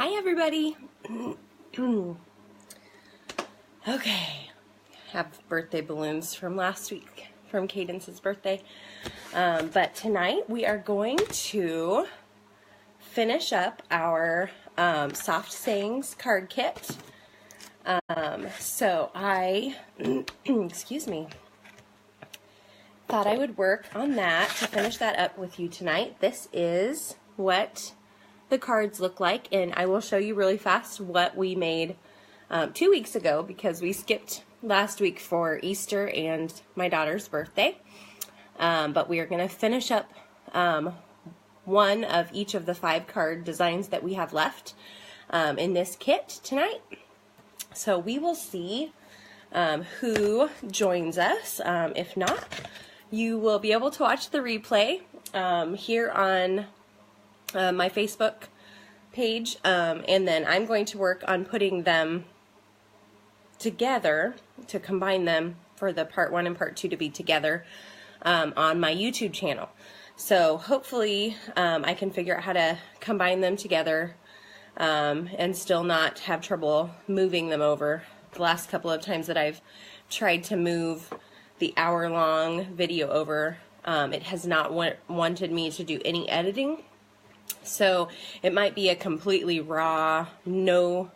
Hi everybody. Okay, have birthday balloons from last week from Cadence's birthday, but tonight we are going to finish up our Soft Sayings card kit. So I excuse me, thought I would work on that to finish that up with you tonight. This is what the cards look like, and I will show you really fast what we made 2 weeks ago because we skipped last week for Easter and my daughter's birthday. But we are going to finish up one of each of the 5 card designs that we have left in this kit tonight. So we will see who joins us. If not, you will be able to watch the replay here on my Facebook page, and then I'm going to work on putting them together to combine them for the part 1 and part 2 to be together on my YouTube channel. So hopefully I can figure out how to combine them together and still not have trouble moving them over. The last couple of times that I've tried to move the hour-long video over, it has not wanted me to do any editing. So it might be a completely raw, no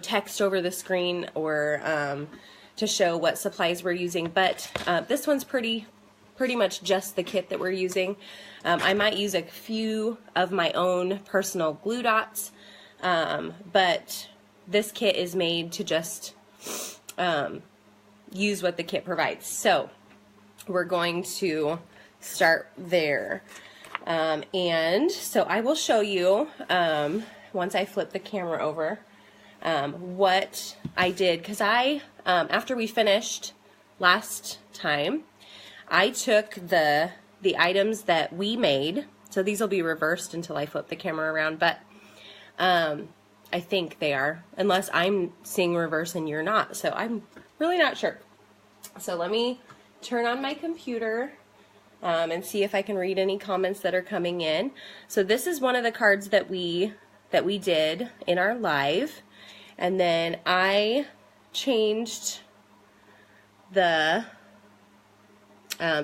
text over the screen or to show what supplies we're using. But this one's pretty much just the kit that we're using. I might use a few of my own personal glue dots, but this kit is made to just use what the kit provides. So we're going to start there. And so I will show you, once I flip the camera over, what I did, because after we finished last time, I took the items that we made, so these will be reversed until I flip the camera around, but I think they are, unless I'm seeing reverse and you're not, so I'm really not sure. So let me turn on my computer and see if I can read any comments that are coming in. So this is one of the cards that we did in our live, and then I changed the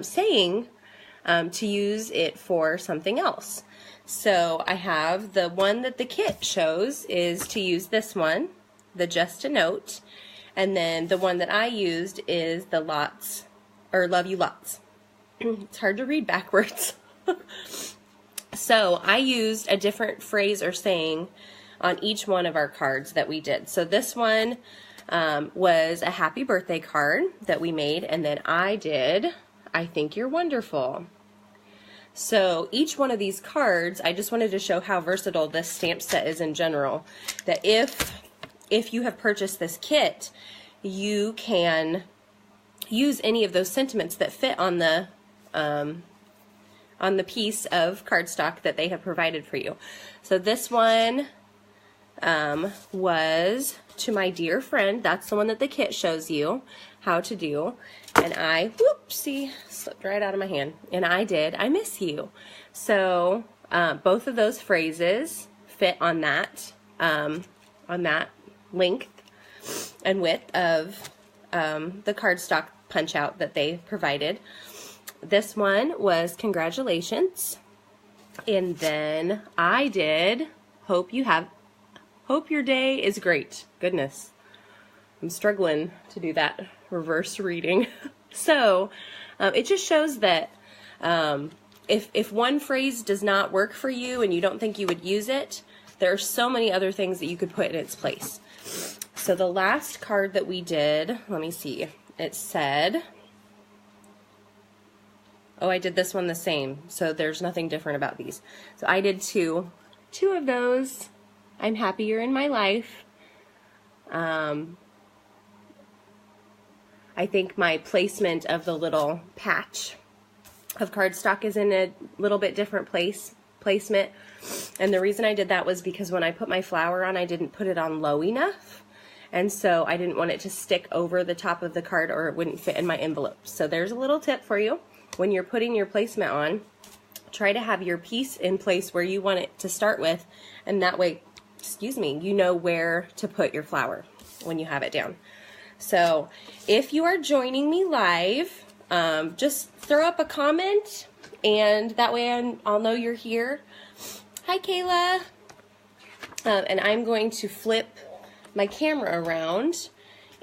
saying to use it for something else. So I have the one that the kit shows is to use this one, the Just a Note, and then the one that I used is the Lots, or Love You Lots. It's hard to read backwards. So I used a different phrase or saying on each one of our cards that we did. So this one was a happy birthday card that we made, and then I did, I think you're wonderful. So each one of these cards, I just wanted to show how versatile this stamp set is in general. That if you have purchased this kit, you can use any of those sentiments that fit on the piece of cardstock that they have provided for you. So this one was to my dear friend. That's the one that the kit shows you how to do. And I, whoopsie, slipped right out of my hand. And I did, I miss you. So both of those phrases fit on that length and width of the cardstock punch out that they provided. This one was congratulations, and then I did hope your day is great. Goodness, I'm struggling to do that reverse reading. So it just shows that if one phrase does not work for you and you don't think you would use it, there are so many other things that you could put in its place. So the last card that we did, let me see, it said, oh, I did this one the same, so there's nothing different about these. So I did two of those. I'm happier in my life. I think my placement of the little patch of cardstock is in a little bit different placement. And the reason I did that was because when I put my flower on, I didn't put it on low enough. And so I didn't want it to stick over the top of the card or it wouldn't fit in my envelope. So there's a little tip for you. When you're putting your placement on, try to have your piece in place where you want it to start with, and that way excuse me, you know where to put your flower when you have it down. So if you are joining me live, just throw up a comment, and that way I'll know you're here. Hi, Kayla. And I'm going to flip my camera around,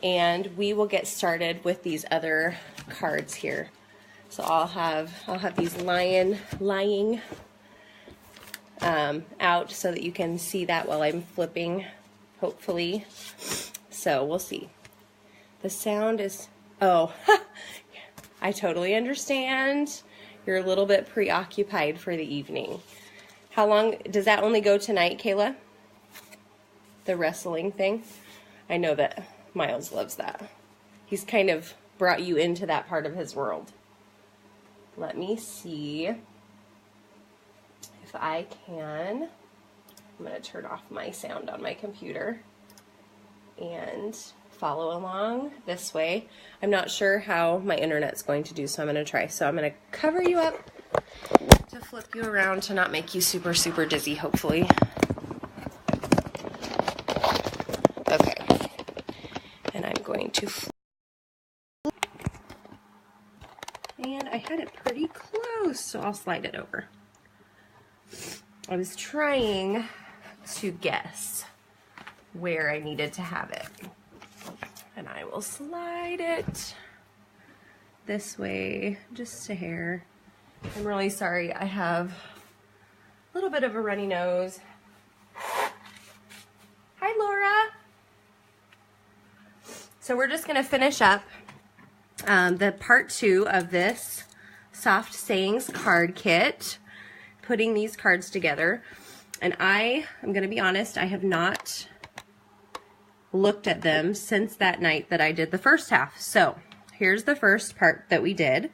and we will get started with these other cards here. So I'll have these lying out so that you can see that while I'm flipping, hopefully. So we'll see. The sound is, oh, I totally understand. You're a little bit preoccupied for the evening. How long, does that only go tonight, Kayla? The wrestling thing? I know that Miles loves that. He's kind of brought you into that part of his world. Let me see if I can. I'm going to turn off my sound on my computer and follow along this way. I'm not sure how my internet's going to do, so I'm going to try. So I'm going to cover you up to flip you around to not make you super, super dizzy, hopefully. Okay. And I'm going to flip. And I had it pretty close, so I'll slide it over. I was trying to guess where I needed to have it. And I will slide it this way, just a hair. I'm really sorry, I have a little bit of a runny nose. Hi, Laura. So we're just gonna finish up the part 2 of this Soft Sayings card kit, putting these cards together. And I'm gonna be honest, I have not looked at them since that night that I did the first half. So here's the first part that we did.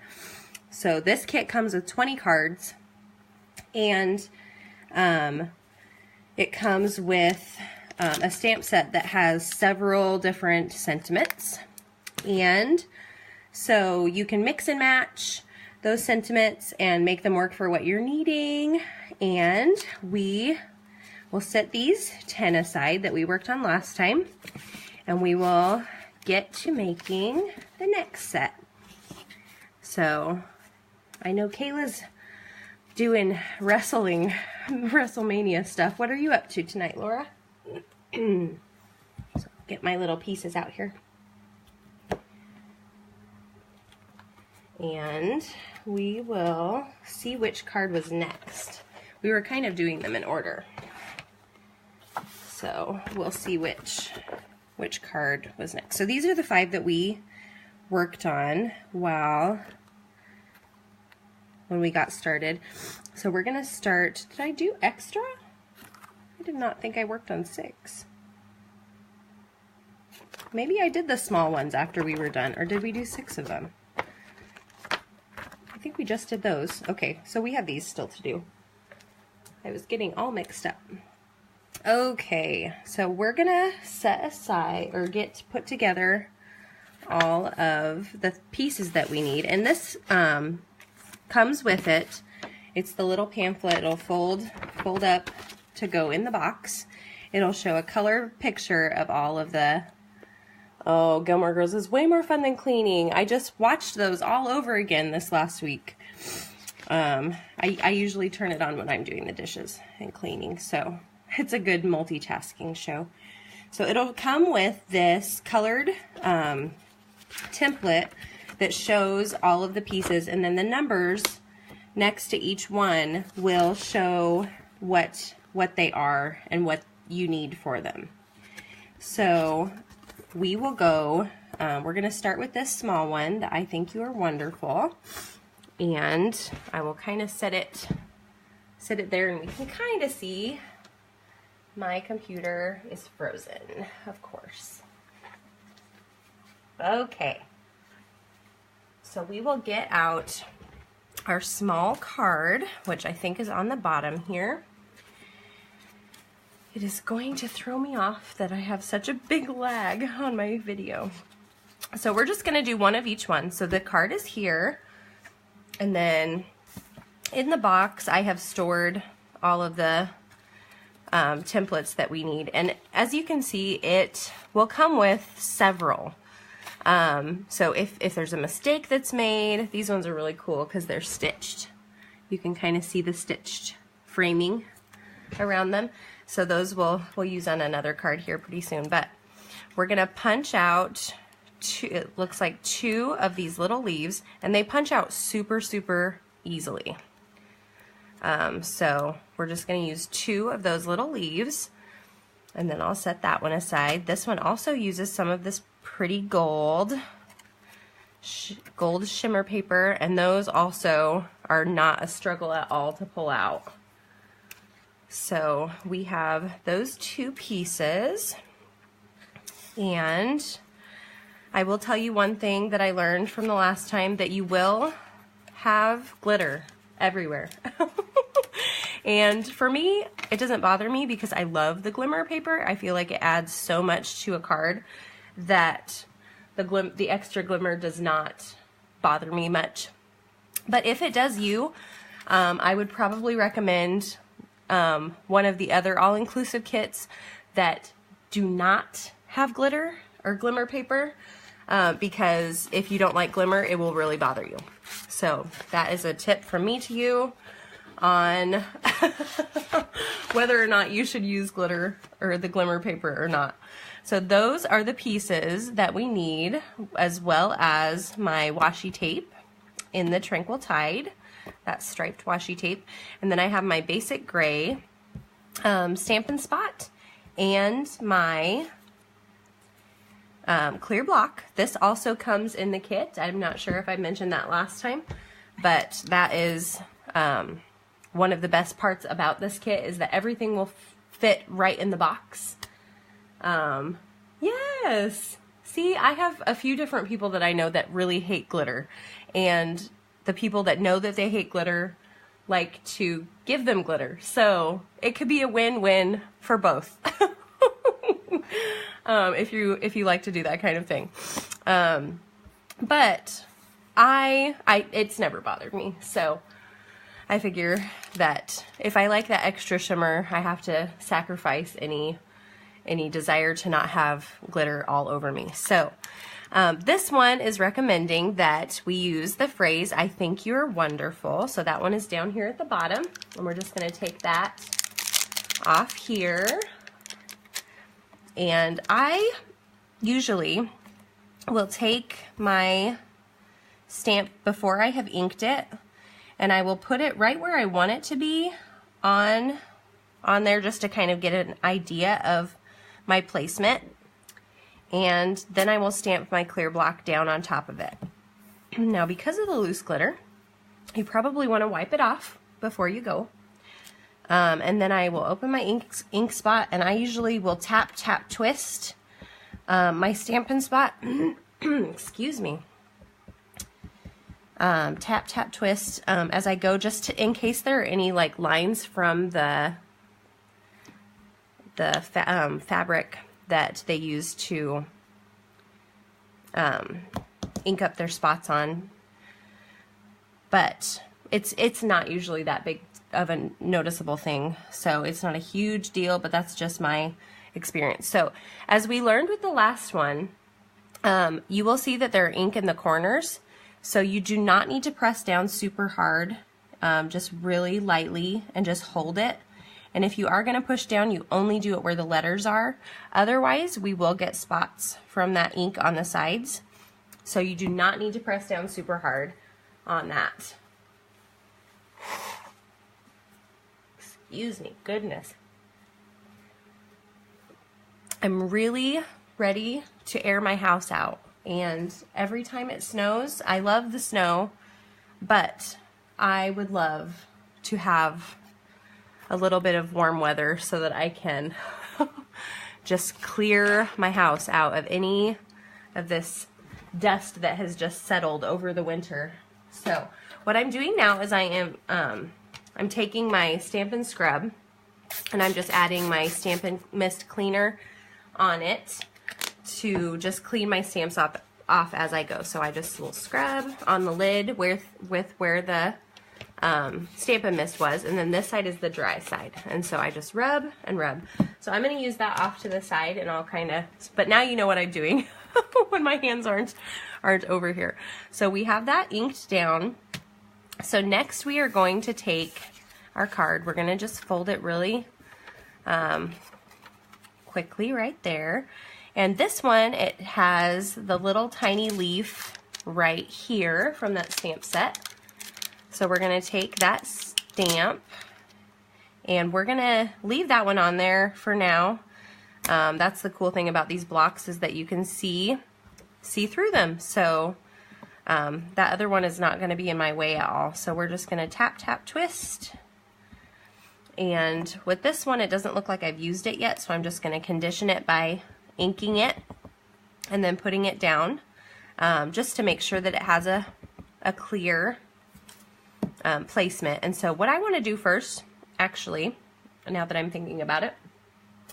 So this kit comes with 20 cards, and it comes with a stamp set that has several different sentiments, and so you can mix and match those sentiments and make them work for what you're needing. And we will set these 10 aside that we worked on last time, and we will get to making the next set. So I know Kayla's doing WrestleMania stuff. What are you up to tonight, Laura? So get my little pieces out here. And we will see which card was next. We were kind of doing them in order. So we'll see which card was next. So these are the 5 that we worked on when we got started. So we're gonna start, did I do extra? I did not think I worked on 6. Maybe I did the small ones after we were done, or did we do 6 of them? I think we just did those. Okay, so we have these still to do. I was getting all mixed up. Okay, so we're gonna set aside, or put together all of the pieces that we need, and this comes with it. It's the little pamphlet. It'll fold up to go in the box. It'll show a color picture of all of the, oh, Gilmore Girls is way more fun than cleaning. I just watched those all over again this last week. I usually turn it on when I'm doing the dishes and cleaning, so it's a good multitasking show. So it'll come with this colored template that shows all of the pieces, and then the numbers next to each one will show what they are and what you need for them. So we will go, we're going to start with this small one that I think you are wonderful, and I will kind of set it there, and we can kind of see my computer is frozen, of course. Okay, so we will get out our small card, which I think is on the bottom here. It is going to throw me off that I have such a big lag on my video. So we're just going to do one of each one. So the card is here, and then in the box I have stored all of the templates that we need. And as you can see, it will come with several. So if there's a mistake that's made, these ones are really cool because they're stitched. You can kind of see the stitched framing around them. So those we'll use on another card here pretty soon. But we're gonna punch out it looks like 2 of these little leaves, and they punch out super, super easily. So we're just going to use 2 of those little leaves, and then I'll set that one aside. This one also uses some of this pretty gold shimmer paper, and those also are not a struggle at all to pull out. So we have those 2 pieces, and I will tell you one thing that I learned from the last time, that you will have glitter everywhere. And for me, it doesn't bother me because I love the glimmer paper. I feel like it adds so much to a card that the extra glimmer does not bother me much. But if it does you, I would probably recommend one of the other all-inclusive kits that do not have glitter or glimmer paper. Because if you don't like glimmer, it will really bother you. So that is a tip from me to you on whether or not you should use glitter or the glimmer paper or not. So those are the pieces that we need, as well as my washi tape in the Tranquil Tide, that striped washi tape. And then I have my basic gray Stampin' Spot and my clear block. This also comes in the kit. I'm not sure if I mentioned that last time, but that is one of the best parts about this kit, is that everything will fit right in the box. Yes! See, I have a few different people that I know that really hate glitter, and the people that know that they hate glitter like to give them glitter. So it could be a win-win for both. If you like to do that kind of thing. But it's never bothered me. So I figure that if I like that extra shimmer, I have to sacrifice any desire to not have glitter all over me. So this one is recommending that we use the phrase, "I think you're wonderful." So that one is down here at the bottom, and we're just going to take that off here. And I usually will take my stamp before I have inked it, and I will put it right where I want it to be on there, just to kind of get an idea of my placement. And then I will stamp my clear block down on top of it. Now, because of the loose glitter, you probably want to wipe it off before you go. And then I will open my ink spot, and I usually will tap, twist my Stampin' Spot. Excuse me. Tap, twist as I go, just in case there are any like lines from the fabric that they use to ink up their spots on. But it's not usually that big of a noticeable thing, so it's not a huge deal, but that's just my experience. So as we learned with the last one, you will see that there are ink in the corners, so you do not need to press down super hard, just really lightly, and just hold it. And if you are going to push down, you only do it where the letters are. Otherwise, we will get spots from that ink on the sides, so you do not need to press down super hard on that. Excuse me, goodness. I'm really ready to air my house out, and every time it snows, I love the snow, but I would love to have a little bit of warm weather so that I can just clear my house out of any of this dust that has just settled over the winter. So what I'm doing now is I'm taking my Stampin' Scrub, and I'm just adding my Stampin' Mist Cleaner on it to just clean my stamps off as I go. So I just will scrub on the lid with where the Stampin' Mist was, and then this side is the dry side. And so I just rub and rub. So I'm going to use that off to the side, and I'll kind of, but now you know what I'm doing when my hands aren't over here. So we have that inked down. So next we are going to take our card. We're going to just fold it really quickly right there. And this one, it has the little tiny leaf right here from that stamp set. So we're going to take that stamp and we're going to leave that one on there for now. That's the cool thing about these blocks, is that you can see through them. So that other one is not going to be in my way at all. So we're just going to tap, tap, twist. And with this one, it doesn't look like I've used it yet, so I'm just going to condition it by inking it and then putting it down, just to make sure that it has a clear placement. And so what I want to do first, actually, now that I'm thinking about it,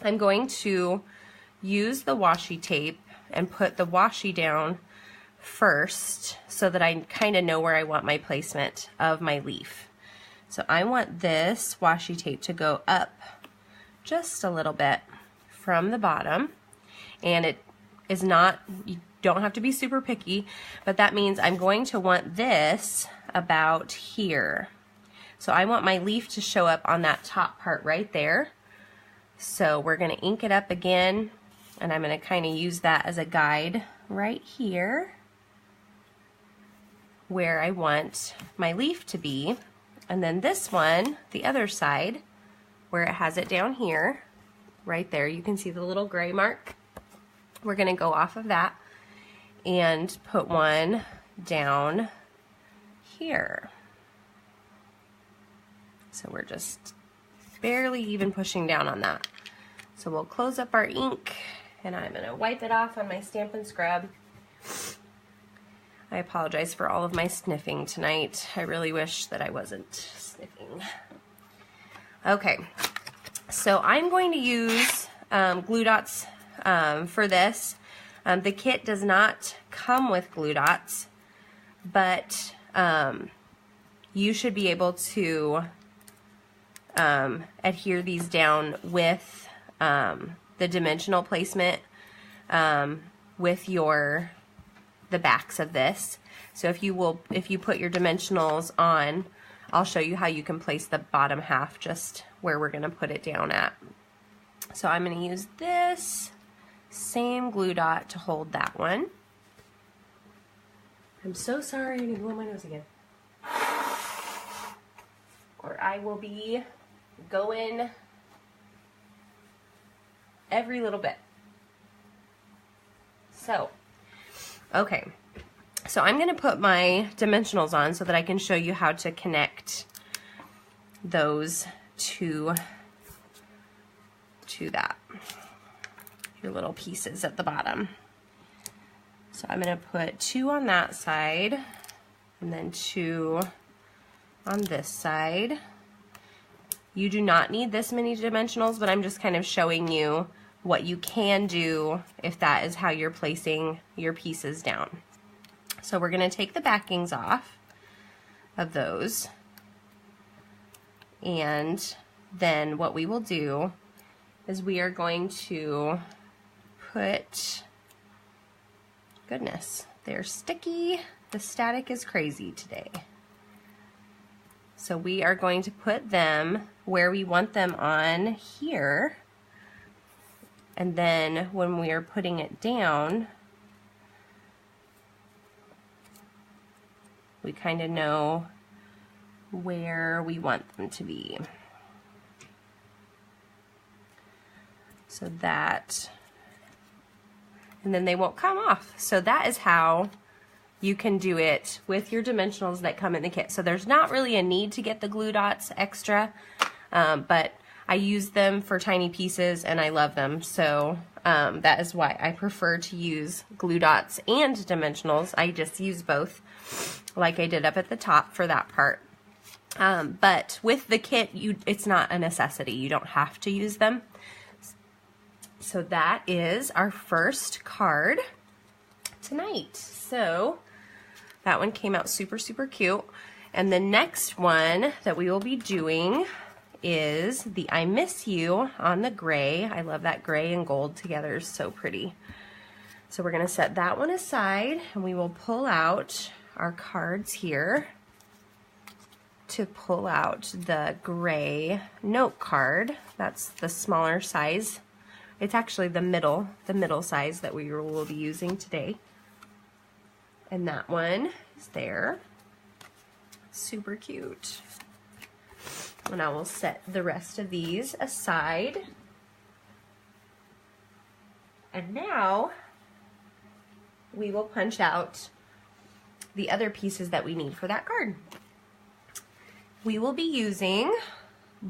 I'm going to use the washi tape and put the washi down first so that I kind of know where I want my placement of my leaf. So I want this washi tape to go up just a little bit from the bottom, and it is not, you don't have to be super picky, but that means I'm going to want this about here. So I want my leaf to show up on that top part right there. So we're going to ink it up again, and I'm going to kind of use that as a guide right here where I want my leaf to be. And then this one, the other side, where it has it down here, right there, you can see the little gray mark. We're going to go off of that and put one down here. So we're just barely even pushing down on that. So we'll close up our ink, and I'm going to wipe it off on my Stampin' Scrub. I apologize for all of my sniffing tonight. I really wish that I wasn't sniffing. Okay, so I'm going to use glue dots for this. The kit does not come with glue dots, but you should be able to adhere these down with the dimensional placement with the backs of this. So if you put your dimensionals on, I'll show you how you can place the bottom half just where we're going to put it down at. So I'm going to use this same glue dot to hold that one. I'm so sorry, I need to blow my nose again, or I will be going every little bit. So okay, so I'm going to put my dimensionals on so that I can show you how to connect those to that, your little pieces at the bottom. So I'm going to put 2 on that side and then 2 on this side. You do not need this many dimensionals, but I'm just kind of showing you what you can do if that is how you're placing your pieces down. So we're going to take the backings off of those, and then what we will do is we are going to put, goodness, they're sticky, the static is crazy today. So we are going to put them where we want them on here. And then when we are putting it down, we kind of know where we want them to be. So that, and then they won't come off. So that is how you can do it with your dimensionals that come in the kit. So there's not really a need to get the glue dots extra, but I use them for tiny pieces and I love them. So that is why I prefer to use glue dots and dimensionals. I just use both like I did up at the top for that part. But with the kit, it's not a necessity. You don't have to use them. So that is our first card tonight. So that one came out super, super cute. And the next one that we will be doing is the I Miss You on the gray. I love that gray and gold together, it's so pretty. So we're gonna set that one aside and we will pull out our cards here to pull out the gray note card. That's the smaller size. It's actually the middle size that we will be using today. And that one is there. Super cute. And I will set the rest of these aside. And now we will punch out the other pieces that we need for that card. We will be using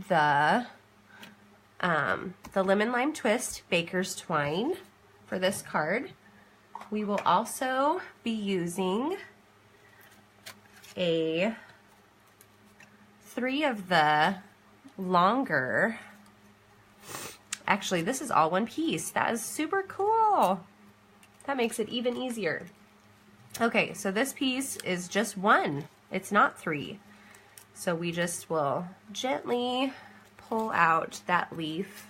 the Lemon Lime Twist Baker's Twine for this card. We will also be using 3 of the longer, actually this is all one piece. That is super cool. That makes it even easier. Okay, so this piece is just 1. It's not 3. So we just will gently pull out that leaf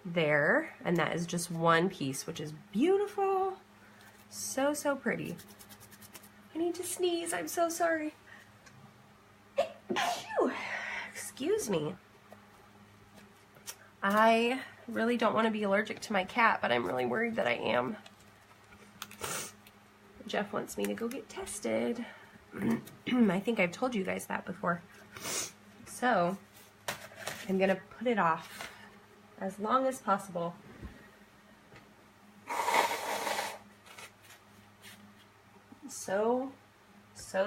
there, and that is just 1 piece, which is beautiful. So, so pretty. I need to sneeze, I'm so sorry. Excuse me. I really don't want to be allergic to my cat, but I'm really worried that I am. Jeff wants me to go get tested. I think I've told you guys that before. So I'm gonna put it off as long as possible. So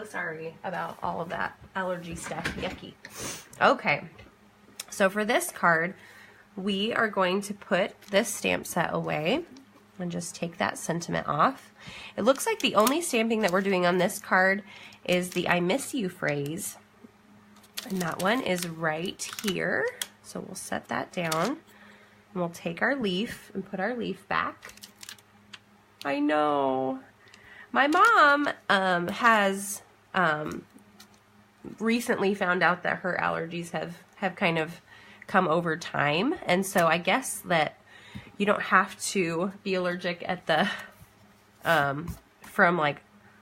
sorry about all of that allergy stuff. Yucky. Okay, so for this card, we are going to put this stamp set away and just take that sentiment off. It looks like the only stamping that we're doing on this card is the I Miss You phrase. And that one is right here. So we'll set that down. And we'll take our leaf and put our leaf back. I know. My mom has recently found out that her allergies have kind of come over time. And so I guess that you don't have to be allergic at the from like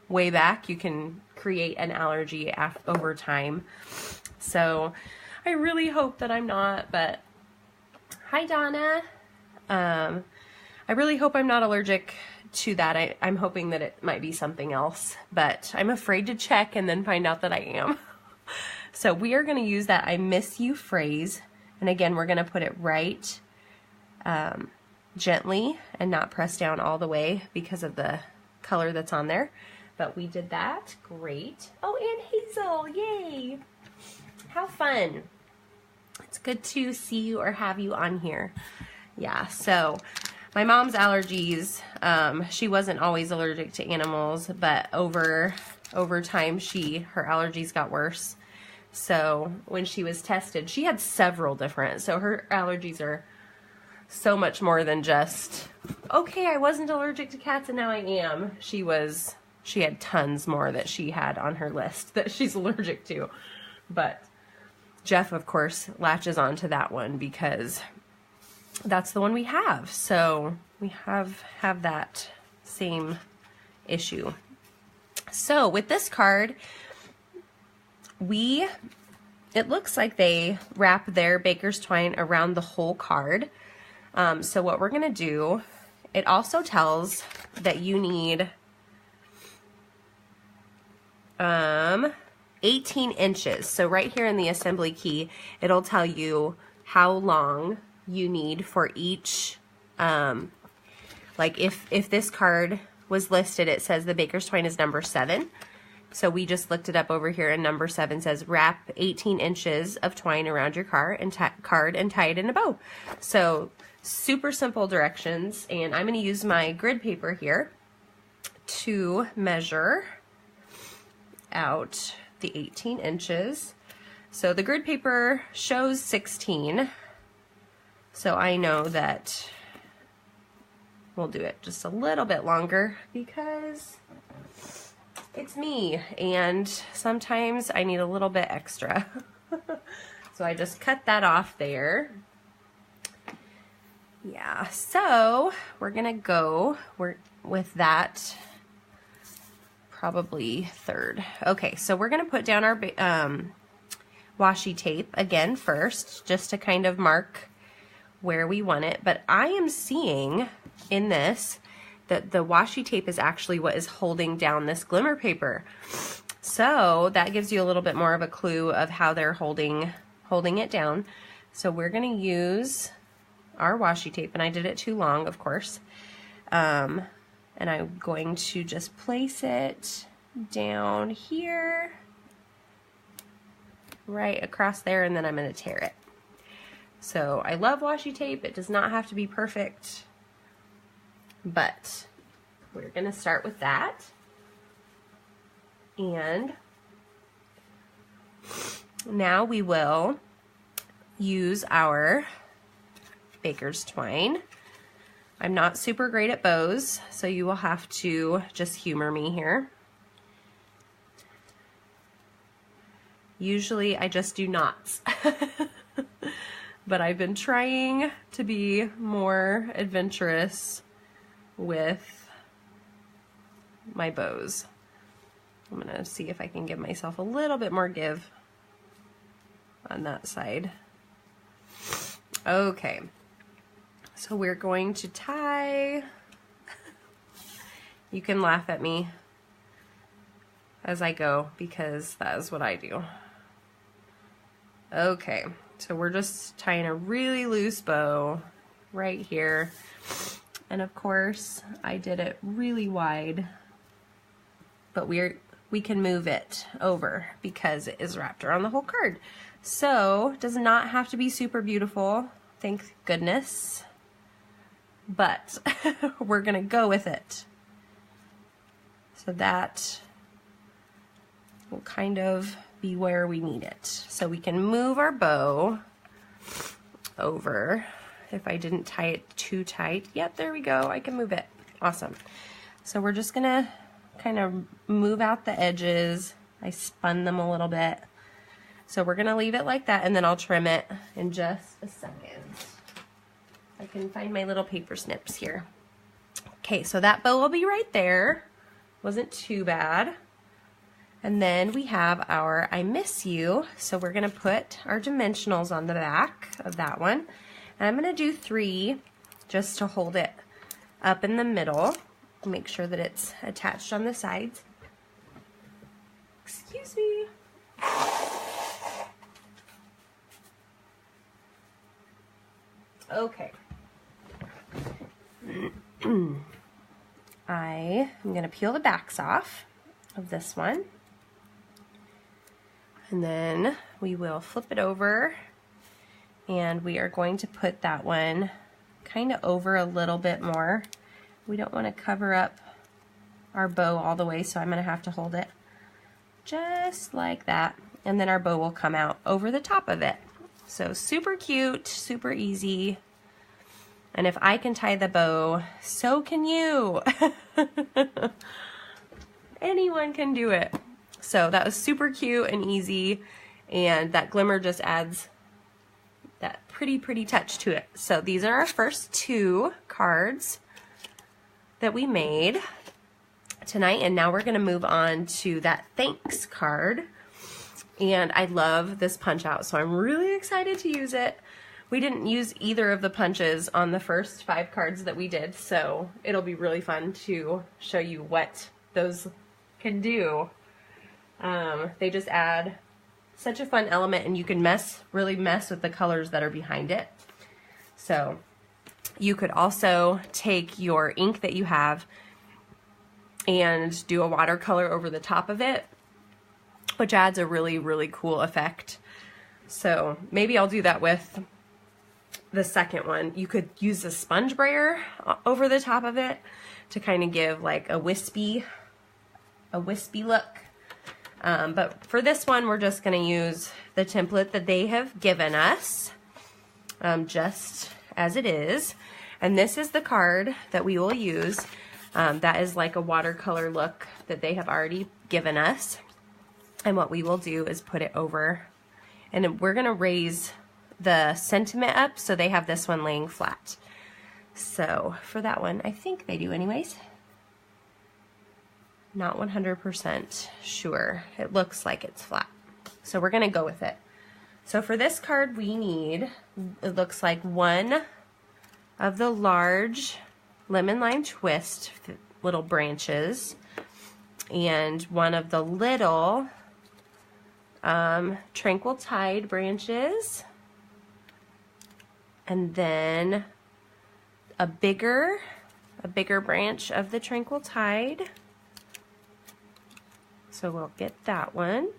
way back. You can create an allergy over time. So I really hope that I'm not, but hi Donna. I really hope I'm not allergic to that. I'm hoping that it might be something else, but I'm afraid to check and then find out that I am. So we are going to use that I Miss You phrase, and again we're going to put it right gently and not press down all the way because of the color that's on there. But we did that. Great. Oh, and Hazel, yay! How fun. It's good to see you or have you on here. Yeah, so my mom's allergies, she wasn't always allergic to animals, but over time her allergies got worse. So when she was tested, she had several different, so her allergies are so much more than just, okay, I wasn't allergic to cats and now I am. She had tons more that she had on her list that she's allergic to. But Jeff, of course, latches onto that one because that's the one we have. So we have that same issue. So with this card, it looks like they wrap their Baker's Twine around the whole card. So what we're gonna do, it also tells that you need 18 inches. So right here in the assembly key, it'll tell you how long you need for each, like if this card was listed, it says the Baker's Twine is number 7. So we just looked it up over here, and number 7 says wrap 18 inches of twine around your card and tie it in a bow. So super simple directions, and I'm going to use my grid paper here to measure out the 18 inches. So the grid paper shows 16, so I know that we'll do it just a little bit longer because it's me, and sometimes I need a little bit extra. So I just cut that off there. Yeah, so we're gonna go with that probably third. Okay, so we're gonna put down our washi tape again first, just to kind of mark where we want it. But I am seeing in this that the washi tape is actually what is holding down this glimmer paper. So that gives you a little bit more of a clue of how they're holding it down. So we're gonna use our washi tape, and I did it too long, of course. And I'm going to just place it down here, right across there, and then I'm going to tear it. So I love washi tape. It does not have to be perfect, but we're going to start with that. And now we will use our baker's twine. I'm not super great at bows, so you will have to just humor me here. Usually I just do knots, but I've been trying to be more adventurous with my bows. I'm gonna see if I can give myself a little bit more give on that side. Okay. So we're going to tie. You can laugh at me as I go because that is what I do. Okay, so we're just tying a really loose bow right here. And of course, I did it really wide, but we can move it over because it is wrapped around the whole card. So it does not have to be super beautiful, thank goodness. But we're gonna go with it. So that will kind of be where we need it. So we can move our bow over. If I didn't tie it too tight, yep, there we go, I can move it. Awesome. So we're just gonna kind of move out the edges. I spun them a little bit. So we're gonna leave it like that, and then I'll trim it in just a second. I can find my little paper snips here. Okay, so that bow will be right there. Wasn't too bad. And then we have our I Miss You. So we're gonna put our dimensionals on the back of that one. And I'm gonna do 3 just to hold it up in the middle. Make sure that it's attached on the sides. Excuse me. Okay. I am going to peel the backs off of this one, and then we will flip it over, and we are going to put that one kind of over a little bit more. We don't want to cover up our bow all the way, so I'm going to have to hold it just like that, and then our bow will come out over the top of it. So super cute, super easy. And if I can tie the bow, so can you. Anyone can do it. So that was super cute and easy, and that glimmer just adds that pretty touch to it. So these are our first 2 cards that we made tonight, and now we're gonna move on to that thanks card. And I love this punch out, so I'm really excited to use it. We didn't use either of the punches on the first 5 cards that we did, so it'll be really fun to show you what those can do. They just add such a fun element, and you can really mess with the colors that are behind it. So you could also take your ink that you have and do a watercolor over the top of it, which adds a really cool effect. So maybe I'll do that with the second one. You could use a sponge brayer over the top of it to kind of give like a wispy look. But for this one, we're just going to use the template that they have given us, just as it is. And this is the card that we will use. That is like a watercolor look that they have already given us. And what we will do is put it over, and we're going to raise the sentiment up so they have this one laying flat. So for that one, I think they do anyways. Not 100% sure. It looks like it's flat. So we're going to go with it. So for this card we need, it looks like one of the large lemon lime twist little branches and one of the little tranquil tide branches, and then a bigger branch of the tranquil tide. So we'll get that one.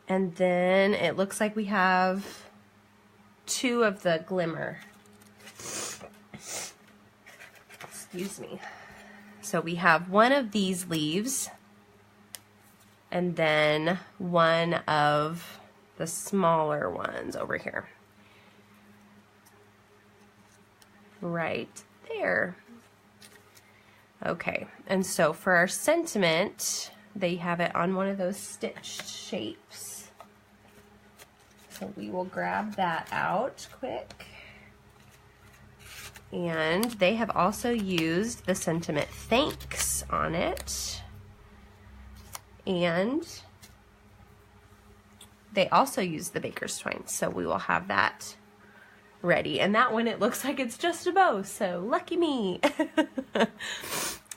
And then it looks like we have two of the glimmer. Excuse me. So we have one of these leaves and then one of the smaller ones over here. Right there. Okay, and so for our sentiment, they have it on one of those stitched shapes. So we will grab that out quick. And they have also used the sentiment thanks on it. And they also use the baker's twine, so we will have that ready. And that one, it looks like it's just a bow, so lucky me.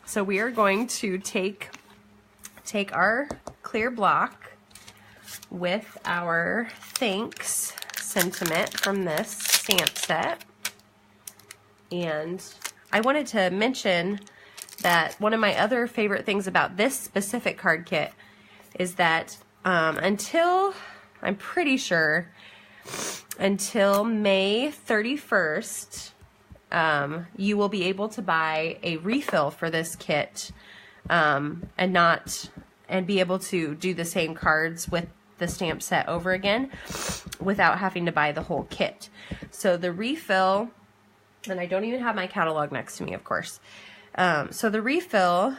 So we are going to take our clear block with our thanks sentiment from this stamp set. And I wanted to mention that one of my other favorite things about this specific card kit is that until, I'm pretty sure, until May 31st, you will be able to buy a refill for this kit and be able to do the same cards with the stamp set over again without having to buy the whole kit. So the refill, and I don't even have my catalog next to me, of course. So the refill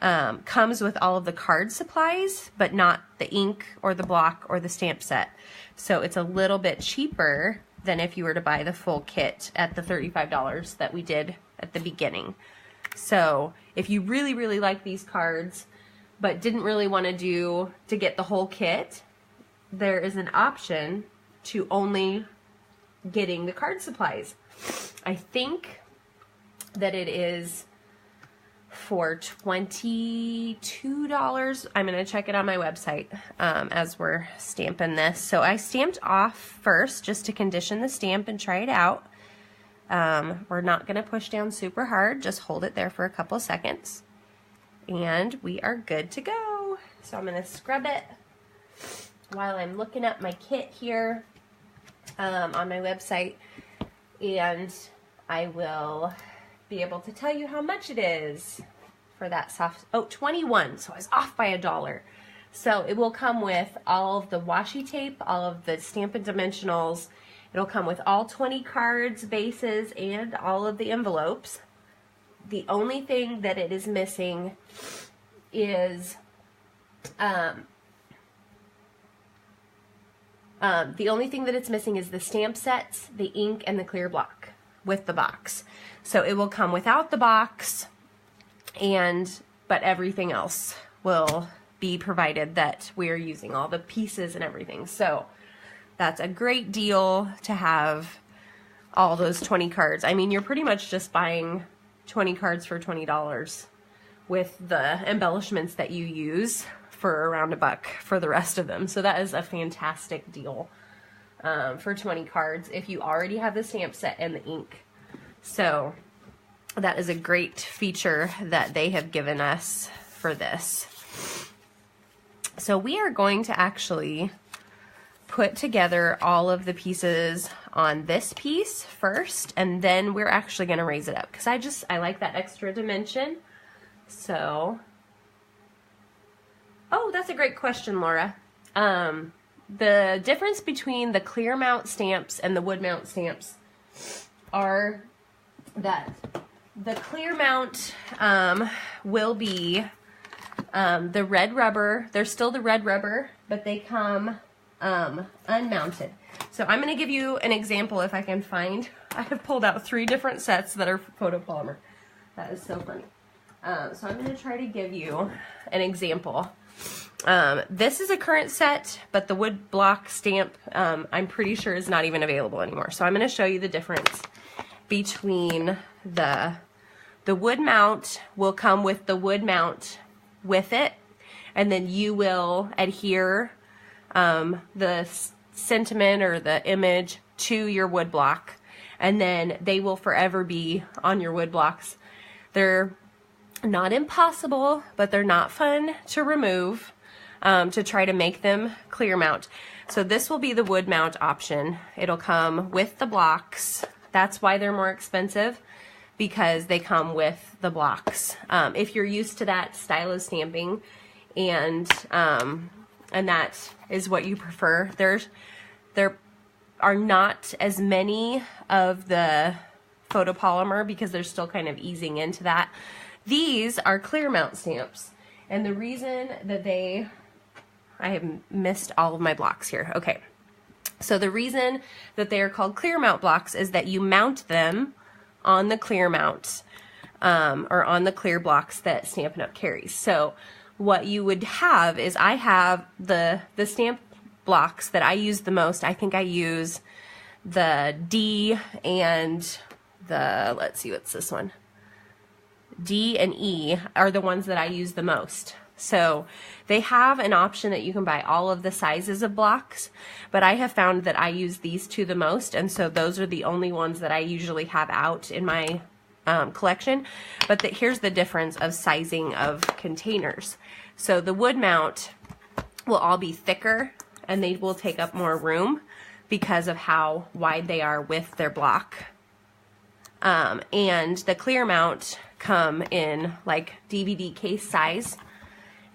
comes with all of the card supplies, but not the ink or the block or the stamp set. So it's a little bit cheaper than if you were to buy the full kit at the $35 that we did at the beginning. So if you really, really like these cards, but didn't really want to get the whole kit, there is an option to only getting the card supplies. I think that it is for $22. I'm going to check it on my website as we're stamping this. So I stamped off first just to condition the stamp and try it out. We're not going to push down super hard, just hold it there for a couple seconds. And we are good to go. So I'm going to scrub it while I'm looking at my kit here on my website. And I will be able to tell you how much it is for that soft, oh, 21, so I was off by $1. So it will come with all of the washi tape, all of the Stampin' Dimensionals. It'll come with all 20 cards, bases, and all of the envelopes. The only thing that it is missing is the stamp sets, the ink, and the clear block with the box. So it will come without the box, but everything else will be provided that we are using, all the pieces and everything. So that's a great deal to have all those 20 cards. I mean, you're pretty much just buying 20 cards for $20 with the embellishments that you use for around $1 for the rest of them. So that is a fantastic deal for 20 cards if you already have the stamp set and the ink. So that is a great feature that they have given us for this. So we are going to actually put together all of the pieces on this piece first, and then we're actually going to raise it up because I like that extra dimension. So, oh, that's a great question, Laura. The difference between the clear mount stamps and the wood mount stamps are that the clear mount will be the red rubber. They're still the red rubber, but they come unmounted. So I'm going to give you an example if I can find. I have pulled out 3 different sets that are photopolymer. That is so funny. So I'm going to try to give you an example. This is a current set, but the wood block stamp I'm pretty sure is not even available anymore. So I'm going to show you the difference between the wood mount will come with the wood mount with it, and then you will adhere the sentiment or the image to your wood block, and then they will forever be on your wood blocks. They're not impossible, but they're not fun to remove, to try to make them clear mount. So this will be the wood mount option. It'll come with the blocks. That's why they're more expensive, because they come with the blocks. If you're used to that style of stamping and that is what you prefer, there are not as many of the photopolymer because they're still kind of easing into that. These are clear mount stamps, and the reason that I have missed all of my blocks here. Okay, so the reason that they are called clear mount blocks is that you mount them on the clear mounts, or on the clear blocks that Stampin' Up! Carries. So what you would have is, I have the stamp blocks that I use the most. I think I use the D and the, let's see, what's this one? D and E are the ones that I use the most. So they have an option that you can buy all of the sizes of blocks, but I have found that I use these 2 the most, and so those are the only ones that I usually have out in my collection. But here's the difference of sizing of containers. So the wood mount will all be thicker, and they will take up more room because of how wide they are with their block. And the clear mount come in like DVD case size,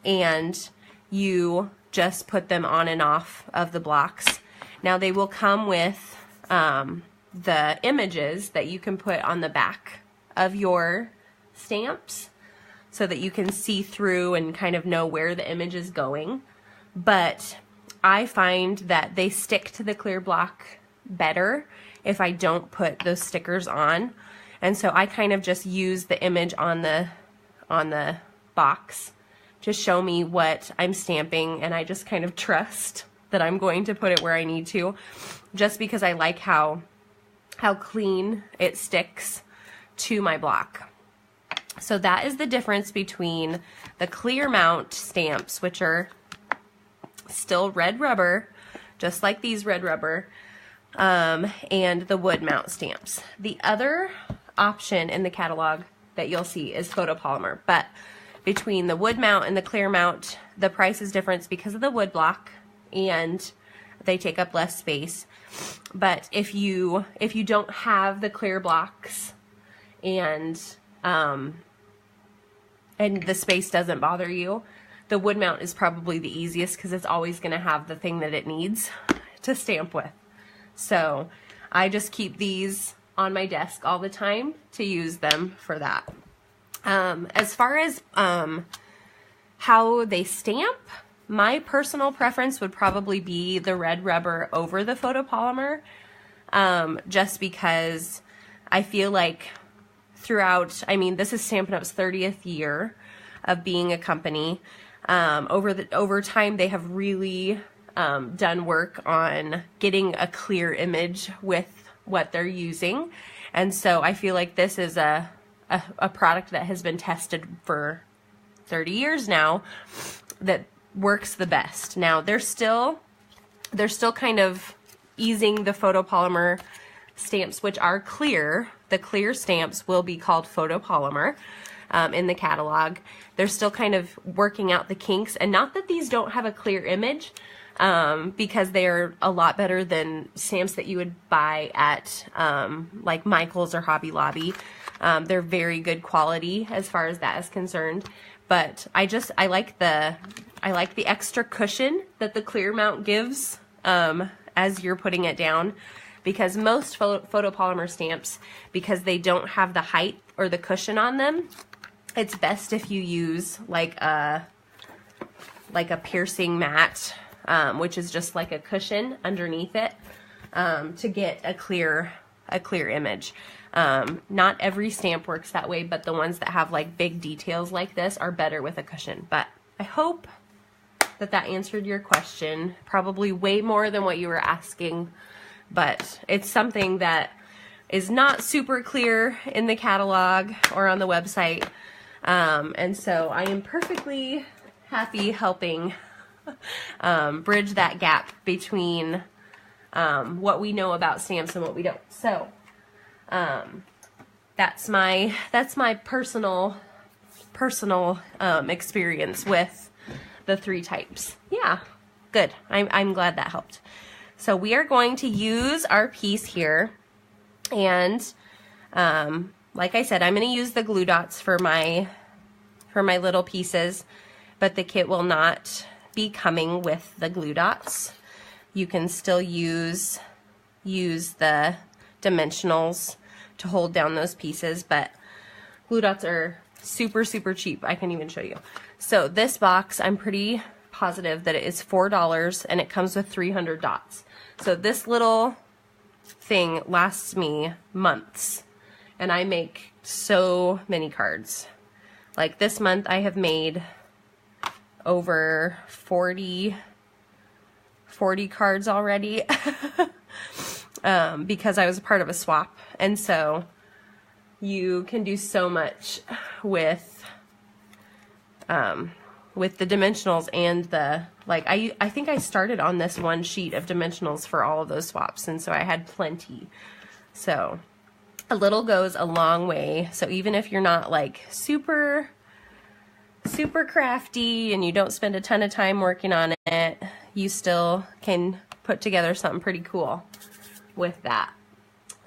and you just put them on and off of the blocks. Now they will come with the images that you can put on the back of your stamps so that you can see through and kind of know where the image is going. But I find that they stick to the clear block better if I don't put those stickers on. And so I kind of just use the image on the box to show me what I'm stamping, and I just kind of trust that I'm going to put it where I need to, just because I like how clean it sticks to my block. So that is the difference between the clear mount stamps, which are still red rubber, just like these red rubber, and the wood mount stamps. The other option in the catalog that you'll see is photopolymer, but between the wood mount and the clear mount, the price is different because of the wood block, and they take up less space. But if you don't have the clear blocks and the space doesn't bother you, the wood mount is probably the easiest because it's always going to have the thing that it needs to stamp with. So I just keep these on my desk all the time to use them for that. As far as how they stamp, my personal preference would probably be the red rubber over the photopolymer, just because I feel like throughout, I mean, this is Stampin' Up's 30th year of being a company. Over time, they have really done work on getting a clear image with what they're using, and so I feel like this is a product that has been tested for 30 years now that works the best. Now they're still kind of easing the photopolymer stamps, which are clear. The clear stamps will be called photopolymer in the catalog. They're still kind of working out the kinks, and not that these don't have a clear image, because they are a lot better than stamps that you would buy at like Michael's or Hobby Lobby. They're very good quality as far as that is concerned, but I like the extra cushion that the clear mount gives as you're putting it down, because most photopolymer stamps, because they don't have the height or the cushion on them, it's best if you use like a piercing mat, which is just like a cushion underneath it, to get a clear image. Not every stamp works that way, but the ones that have like big details like this are better with a cushion. But I hope that answered your question, probably way more than what you were asking, but it's something that is not super clear in the catalog or on the website. And so I am perfectly happy helping bridge that gap between what we know about stamps and what we don't. So that's my personal experience with the 3 types. Yeah, good. I'm glad that helped. So we are going to use our piece here, and like I said, I'm going to use the glue dots for my little pieces, but the kit will not be coming with the glue dots. You can still use the dimensionals to hold down those pieces, but glue dots are super cheap. I can even show you. So this box, I'm pretty positive that it is $4, and it comes with 300 dots. So this little thing lasts me months, and I make so many cards. Like this month I have made over 40 cards already because I was a part of a swap. And so you can do so much with the dimensionals and the, like, I think I started on this one sheet of dimensionals for all of those swaps, and so I had plenty. So a little goes a long way. So even if you're not like super crafty and you don't spend a ton of time working on it, you still can put together something pretty cool with that.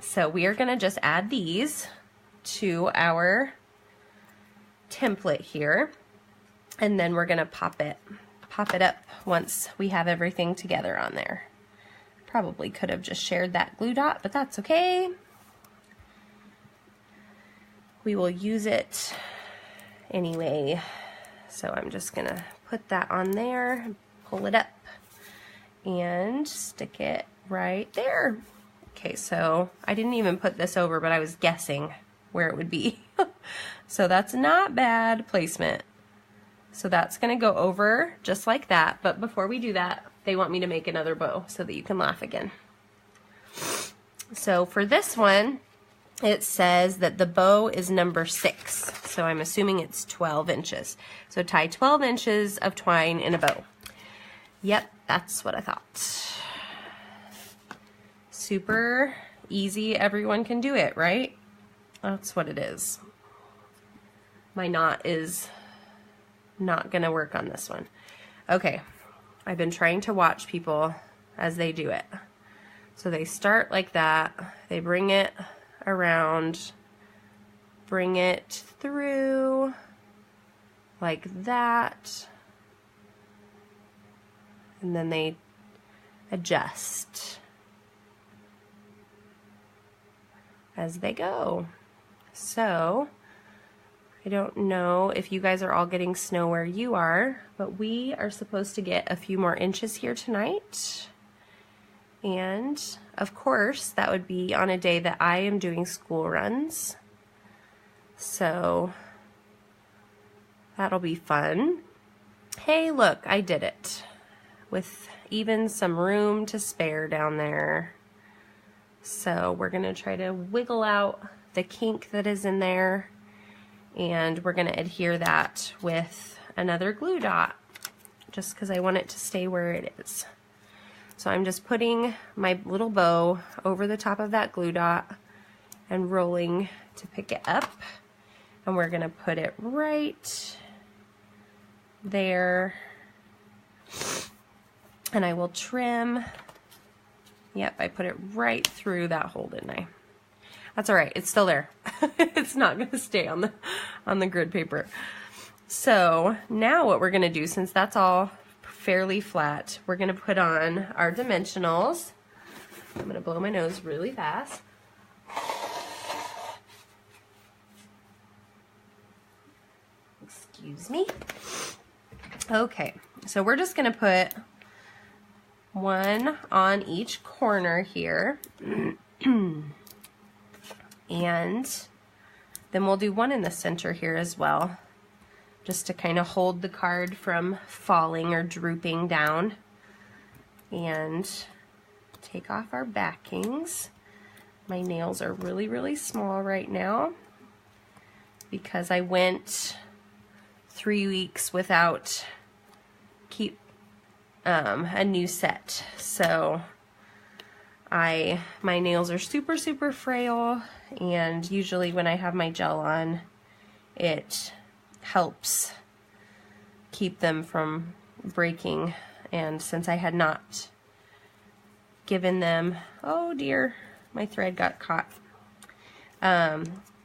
So we are gonna just add these to our template here, and then we're gonna pop it up once we have everything together on there. Probably could have just shared that glue dot, but that's okay. We will use it anyway. So I'm just gonna put that on there, pull it up, and stick it right there. Okay, so I didn't even put this over, but I was guessing where it would be. So that's not bad placement. So that's gonna go over just like that, but before we do that, they want me to make another bow so that you can laugh again. So for this one, it says that the bow is number 6, so I'm assuming it's 12 inches. So tie 12 inches of twine in a bow. Yep, that's what I thought. Super easy, everyone can do it, right? That's what it is. My knot is not gonna work on this one. Okay, I've been trying to watch people as they do it. So they start like that, they bring it around, bring it through like that, and then they adjust as they go. So I don't know if you guys are all getting snow where you are, but we are supposed to get a few more inches here tonight. And of course, that would be on a day that I am doing school runs. So that'll be fun. Hey, look, I did it with even some room to spare down there. So we're gonna try to wiggle out the kink that is in there, and we're gonna adhere that with another glue dot just because I want it to stay where it is. So I'm just putting my little bow over the top of that glue dot and rolling to pick it up, and we're gonna put it right there, and I will trim. Yep, I put it right through that hole, didn't I? That's all right, it's still there. It's not gonna stay on the grid paper. So now what we're gonna do, since that's all fairly flat, we're gonna put on our dimensionals. I'm gonna blow my nose really fast. Excuse me. Okay, so we're just gonna put one on each corner here. And then we'll do one in the center here as well, just to kind of hold the card from falling or drooping down. And take off our backings. My nails are really, really small right now because I went 3 weeks without a new set. So my nails are super, super frail, and usually when I have my gel on, it helps keep them from breaking. And since I had not given them, oh dear, my thread got caught.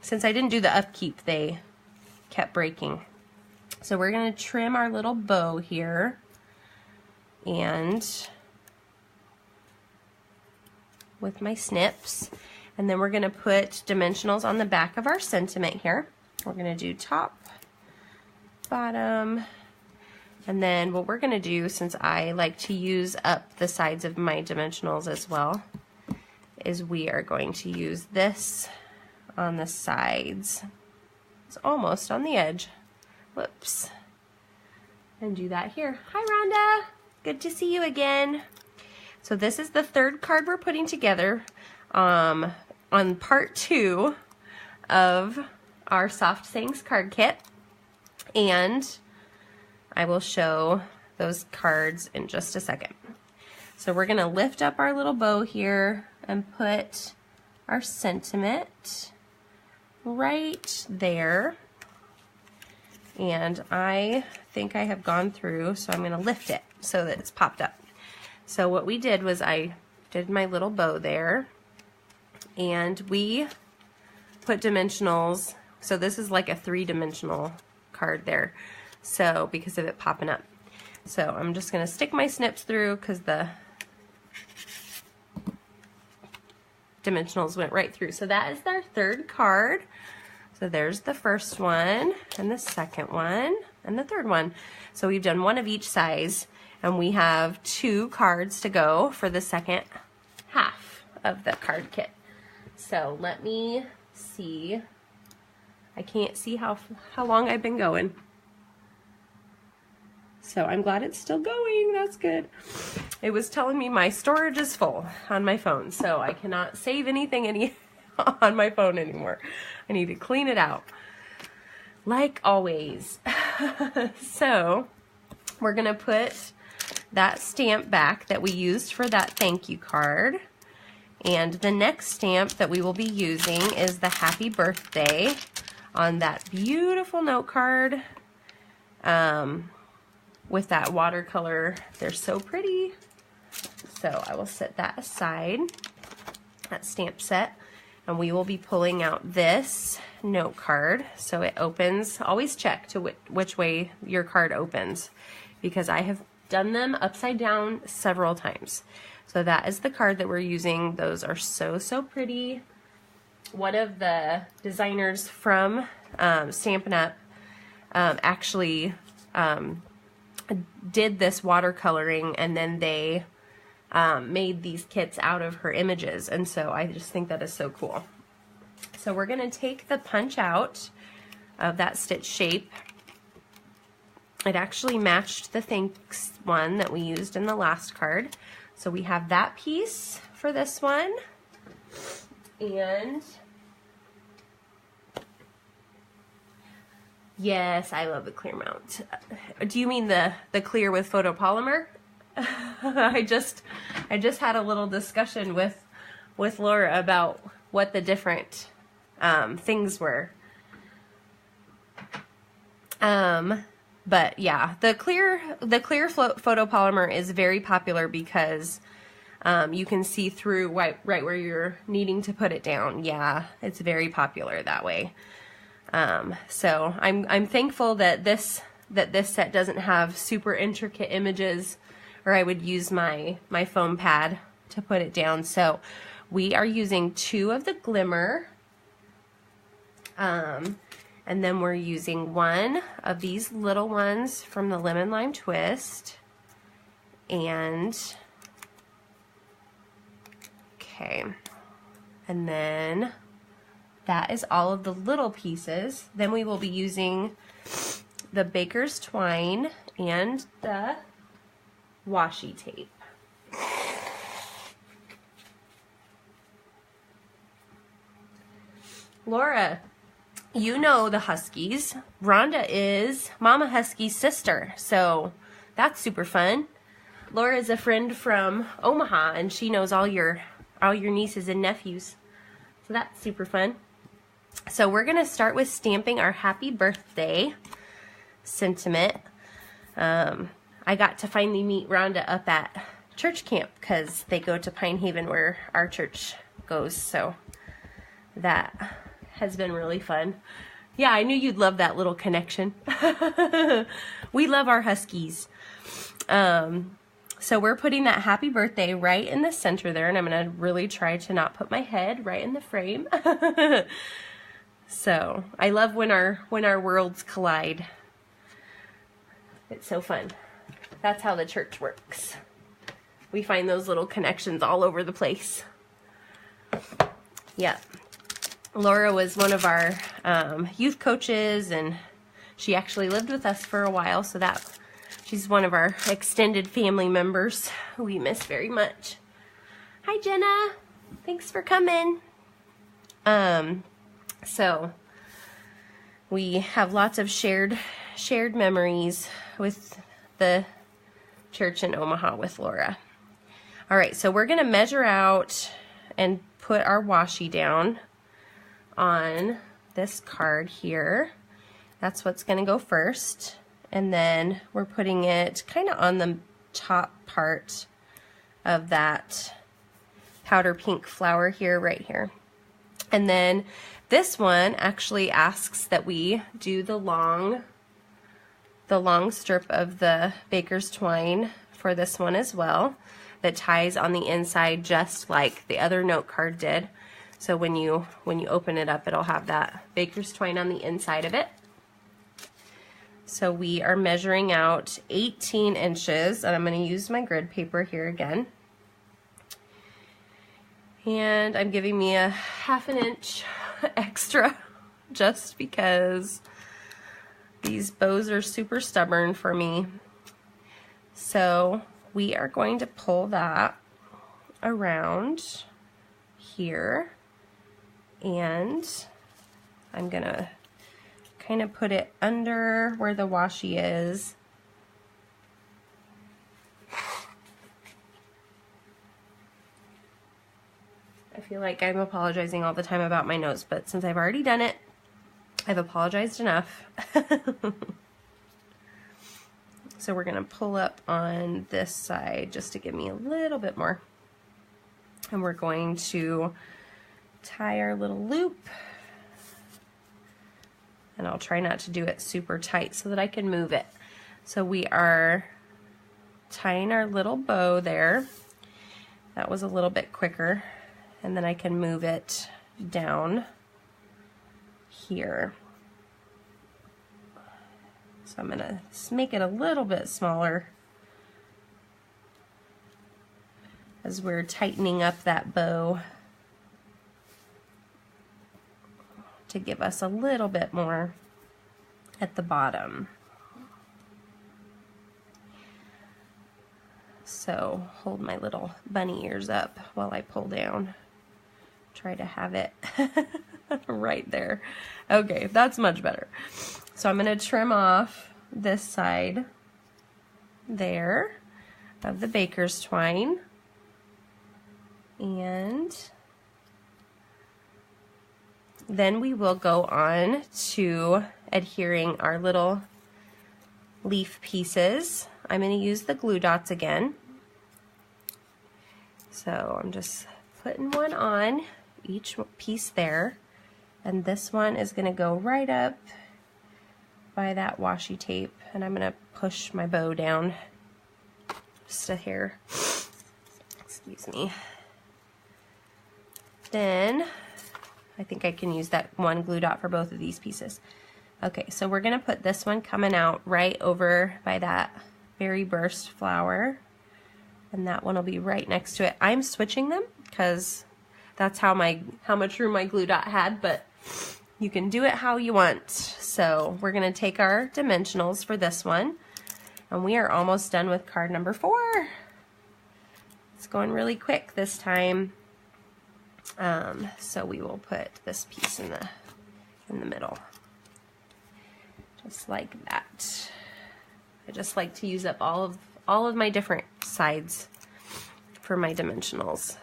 Since I didn't do the upkeep, they kept breaking. So we're gonna trim our little bow here, and with my snips, and then we're gonna put dimensionals on the back of our sentiment here. We're gonna do top, bottom, and then what we're gonna do, since I like to use up the sides of my dimensionals as well, is we are going to use this on the sides. It's almost on the edge. Whoops. And do that here. Hi Rhonda, good to see you again. So this is the third card we're putting together on part 2 of our Soft Sayings card kit, and I will show those cards in just a second. So we're gonna lift up our little bow here and put our sentiment right there. And I think I have gone through, so I'm gonna lift it so that it's popped up. So what we did was I did my little bow there, and we put dimensionals. So this is like a 3-dimensional card there. So because of it popping up. So I'm just gonna stick my snips through because the dimensionals went right through. So that is our third card. So there's the first one, and the second one, and the third one. So we've done one of each size, and we have 2 cards to go for the second half of the card kit. So let me see. I can't see how long I've been going. So I'm glad it's still going. That's good. It was telling me my storage is full on my phone, so I cannot save anything on my phone anymore. I need to clean it out, like always. So we're gonna put that stamp back that we used for that thank you card, and the next stamp that we will be using is the happy birthday on that beautiful note card with that watercolor. They're so pretty. So I will set that aside, that stamp set, and we will be pulling out this note card. So it opens, always check to which way your card opens, because I have done them upside down several times. So that is the card that we're using. Those are so, so pretty. One of the designers from Stampin' Up! Actually did this watercoloring, and then they made these kits out of her images, and so I just think that is so cool. So we're going to take the punch out of that stitch shape. It actually matched the thanks one that we used in the last card. So we have that piece for this one, and yes, I love the clear mount. Do you mean the clear with photopolymer? I just had a little discussion with Laura about what the different things were. But yeah, the clear photopolymer is very popular because you can see through right where you're needing to put it down. Yeah, it's very popular that way. So I'm thankful that this set doesn't have super intricate images, or I would use my foam pad to put it down. So we are using 2 of the Glimmer, and then we're using 1 of these little ones from the Lemon Lime Twist, and okay, and then that is all of the little pieces. Then we will be using the Baker's Twine and the washi tape. Laura, you know the Huskies. Rhonda is Mama Husky's sister, so that's super fun. Laura is a friend from Omaha, and she knows all your nieces and nephews, so that's super fun. So we're gonna start with stamping our happy birthday sentiment. I got to finally meet Rhonda up at church camp because they go to Pine Haven where our church goes, so that has been really fun. Yeah, I knew you'd love that little connection. We love our Huskies. So we're putting that happy birthday right in the center there, and I'm gonna really try to not put my head right in the frame. So I love when our worlds collide. It's so fun. That's how the church works. We find those little connections all over the place. Yeah. Laura was one of our youth coaches, and she actually lived with us for a while, so that she's one of our extended family members who we miss very much. Hi, Jenna. Thanks for coming. So we have lots of shared memories with the church in Omaha with Laura. All right, so we're going to measure out and put our washi down on this card here. That's what's going to go first. And then we're putting it kind of on the top part of that powder pink flower here, right here. And then this one actually asks that we do the long strip of the Baker's Twine for this one as well, that ties on the inside just like the other note card did. So when you open it up, it'll have that Baker's Twine on the inside of it. So we are measuring out 18 inches, and I'm going to use my grid paper here again. And I'm giving me a ½ inch extra just because these bows are super stubborn for me. So we are going to pull that around here, and I'm going to kind of put it under where the washi is. I feel like I'm apologizing all the time about my nose, but since I've already done it, I've apologized enough. So we're going to pull up on this side just to give me a little bit more. And we're going to tie our little loop. And I'll try not to do it super tight so that I can move it. So we are tying our little bow there. That was a little bit quicker. And then I can move it down here. So I'm going to make it a little bit smaller as we're tightening up that bow to give us a little bit more at the bottom. So hold my little bunny ears up while I pull down. Try to have it right there. Okay, that's much better. So I'm going to trim off this side there of the Baker's Twine, and then we will go on to adhering our little leaf pieces. I'm going to use the glue dots again. So I'm just putting one on each piece there, and this one is going to go right up by that washi tape, and I'm going to push my bow down just a hair. It's excuse me. Then I think I can use that one glue dot for both of these pieces. Okay, so we're gonna put this one coming out right over by that berry burst flower, and that one will be right next to it. I'm switching them because that's how much room my glue dot had, but you can do it how you want. So we're gonna take our dimensionals for this one, and we are almost done with card number 4. It's going really quick this time. So we will put this piece in the middle, just like that. I just like to use up all of my different sides for my dimensionals.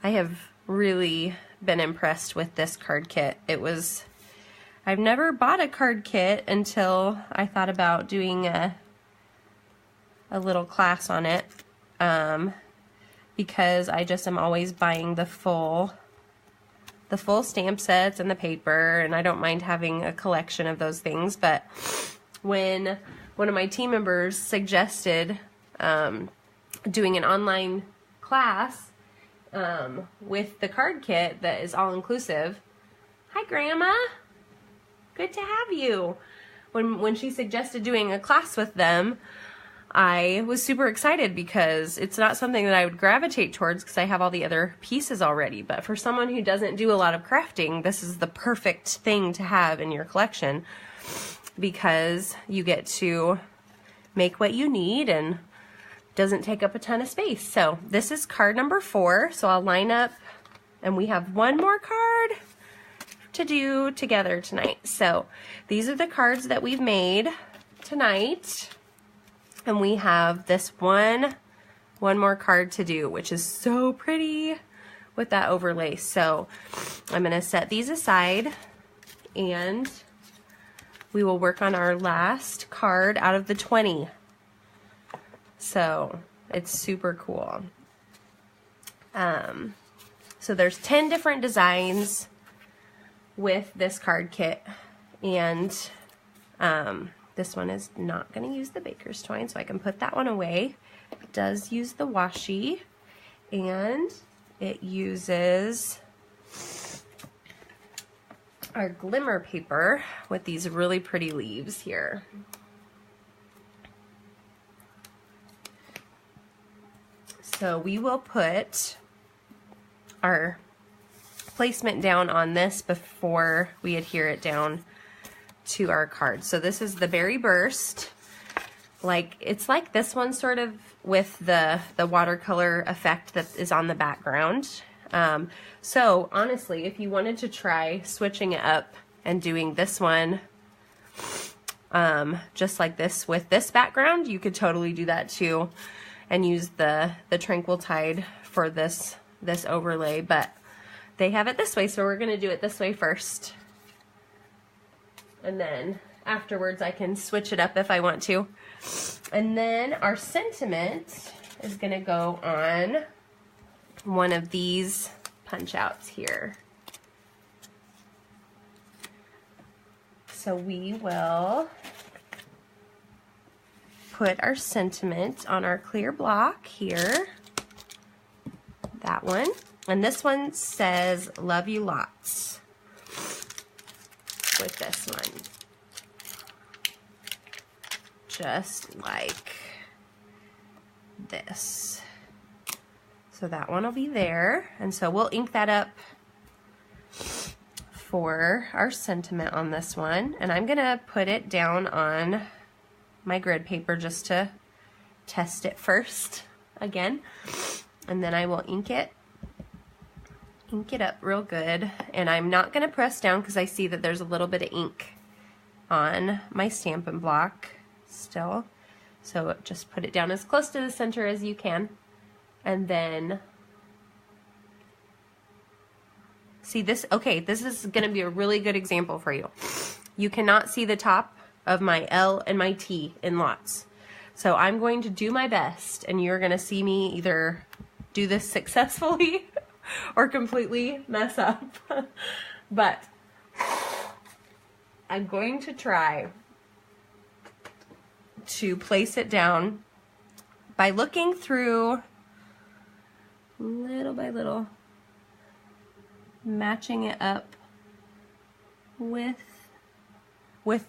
I have really been impressed with this card kit. I've never bought a card kit until I thought about doing a little class on it, because I just am always buying the full stamp sets and the paper, and I don't mind having a collection of those things. But when one of my team members suggested doing an online class with the card kit that is all-inclusive. Hi, Grandma. Good to have you. When she suggested doing a class with them, I was super excited because it's not something that I would gravitate towards because I have all the other pieces already. But for someone who doesn't do a lot of crafting, this is the perfect thing to have in your collection, because you get to make what you need and doesn't take up a ton of space. So this is card number 4. So I'll line up, and we have one more card to do together tonight. So these are the cards that we've made tonight. And we have this one more card to do, which is so pretty with that overlay. So I'm gonna set these aside, and we will work on our last card out of the 20. So it's super cool. So there's 10 different designs with this card kit, and this one is not going to use the baker's twine, so I can put that one away. It does use the washi, and it uses our glimmer paper with these really pretty leaves here. So we will put our placement down on this before we adhere it down to our card. So this is the Berry Burst. It's like this one sort of with the watercolor effect that is on the background. So honestly, if you wanted to try switching it up and doing this one just like this with this background, you could totally do that too, and use the Tranquil Tide for this overlay. But they have it this way, so we're gonna do it this way first. And then afterwards I can switch it up if I want to. And then our sentiment is gonna go on one of these punch outs here. So we will put our sentiment on our clear block here. That one. And this one says, "Love you lots." With this one. Just like this. So that one will be there. And so we'll ink that up for our sentiment on this one. And I'm gonna put it down on my grid paper just to test it first again. And then I will ink it up real good. And I'm not gonna press down because I see that there's a little bit of ink on my Stampin' Block still. So just put it down as close to the center as you can. And then, see this, okay, this is gonna be a really good example for you. You cannot see the top of my L and my T in lots. So I'm going to do my best, and you're gonna see me either do this successfully or completely mess up. But I'm going to try to place it down by looking through little by little, matching it up with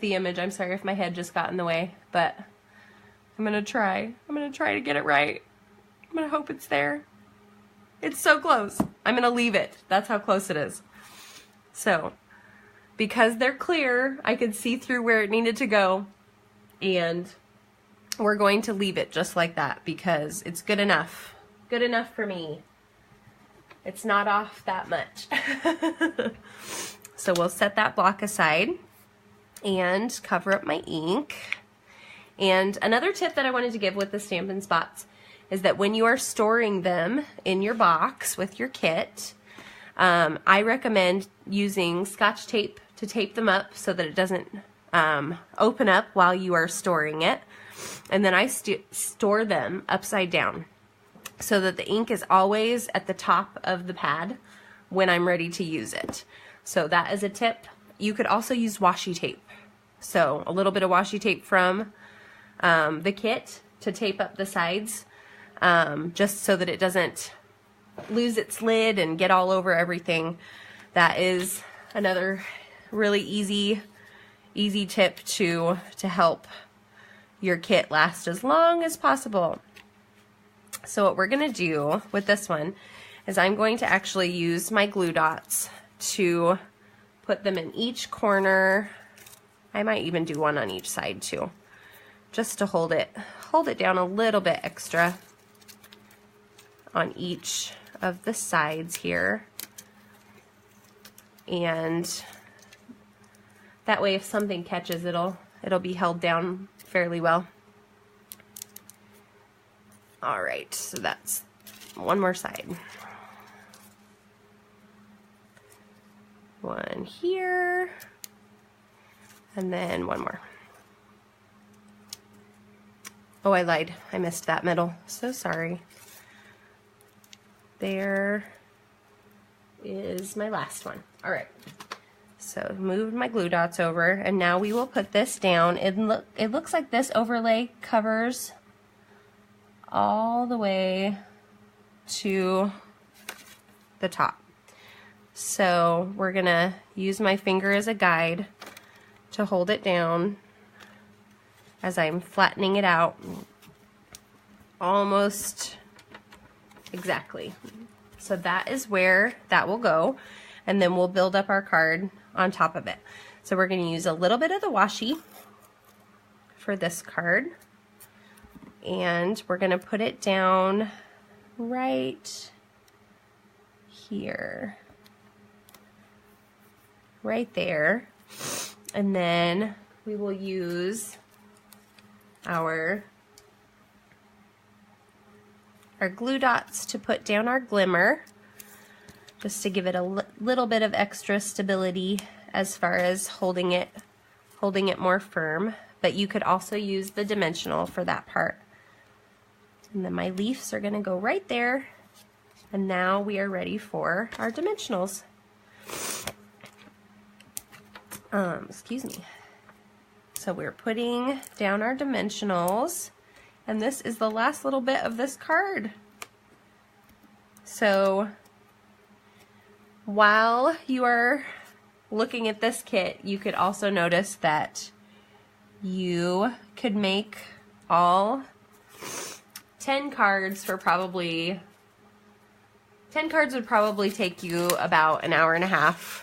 the image. I'm sorry if my head just got in the way, but I'm gonna try to get it right. I'm gonna hope it's there. It's so close. I'm gonna leave it. That's how close it is. So, because they're clear, I could see through where it needed to go, and we're going to leave it just like that because it's good enough. Good enough for me. It's not off that much. So we'll set that block aside and cover up my ink. And another tip that I wanted to give with the Stampin' Spots is that when you are storing them in your box with your kit, I recommend using Scotch tape to tape them up so that it doesn't open up while you are storing it. And then I store them upside down so that the ink is always at the top of the pad when I'm ready to use it. So that is a tip. You could also use washi tape. So a little bit of washi tape from the kit to tape up the sides, just so that it doesn't lose its lid and get all over everything. That is another really easy tip to help your kit last as long as possible. So what we're gonna do with this one is I'm going to actually use my glue dots to put them in each corner. I might even do one on each side too, just to hold it down a little bit extra on each of the sides here. And that way if something catches, it'll be held down fairly well. All right, so that's one more side. One here, and then one more. Oh, I lied. I missed that middle. So sorry. There is my last one. All right. So moved my glue dots over, and now we will put this down. It looks like this overlay covers all the way to the top. So we're gonna use my finger as a guide to hold it down as I'm flattening it out almost exactly. So that is where that will go, and then we'll build up our card on top of it. So we're gonna use a little bit of the washi for this card, and we're gonna put it down right here, right there, and then we will use our glue dots to put down our glimmer, just to give it a little bit of extra stability as far as holding it more firm. But you could also use the dimensional for that part. And then my leaves are gonna go right there, and now we are ready for our dimensionals. Excuse me. So we're putting down our dimensionals, and this is the last little bit of this card. So while you are looking at this kit, you could also notice that you could make all 10 cards for probably, 10 cards would probably take you about an hour and a half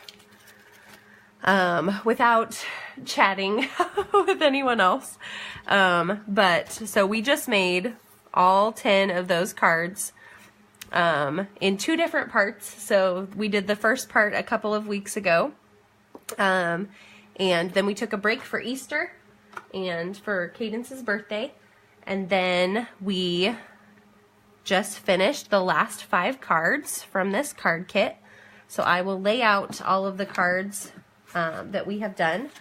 without chatting with anyone else. But so we just made all 10 of those cards in 2 different parts. So we did the first part a couple of weeks ago, and then we took a break for Easter and for Cadence's birthday, and then we just finished the last 5 cards from this card kit. So I will lay out all of the cards that we have done.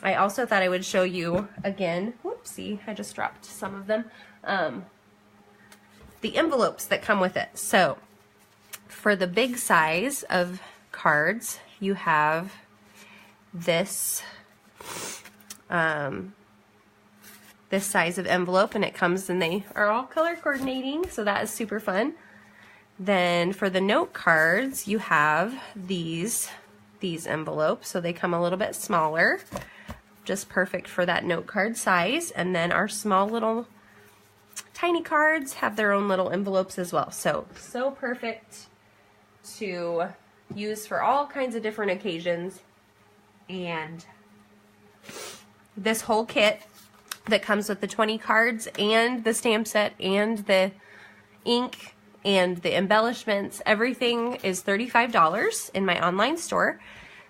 I also thought I would show you again, whoopsie, I just dropped some of them, the envelopes that come with it. So for the big size of cards, you have this this size of envelope, and it comes, and they are all color coordinating, so that is super fun. Then for the note cards, you have these envelopes, so they come a little bit smaller, just perfect for that note card size. And then our small little tiny cards have their own little envelopes as well. So perfect to use for all kinds of different occasions. And this whole kit that comes with the 20 cards and the stamp set and the ink and the embellishments, everything is $35 in my online store.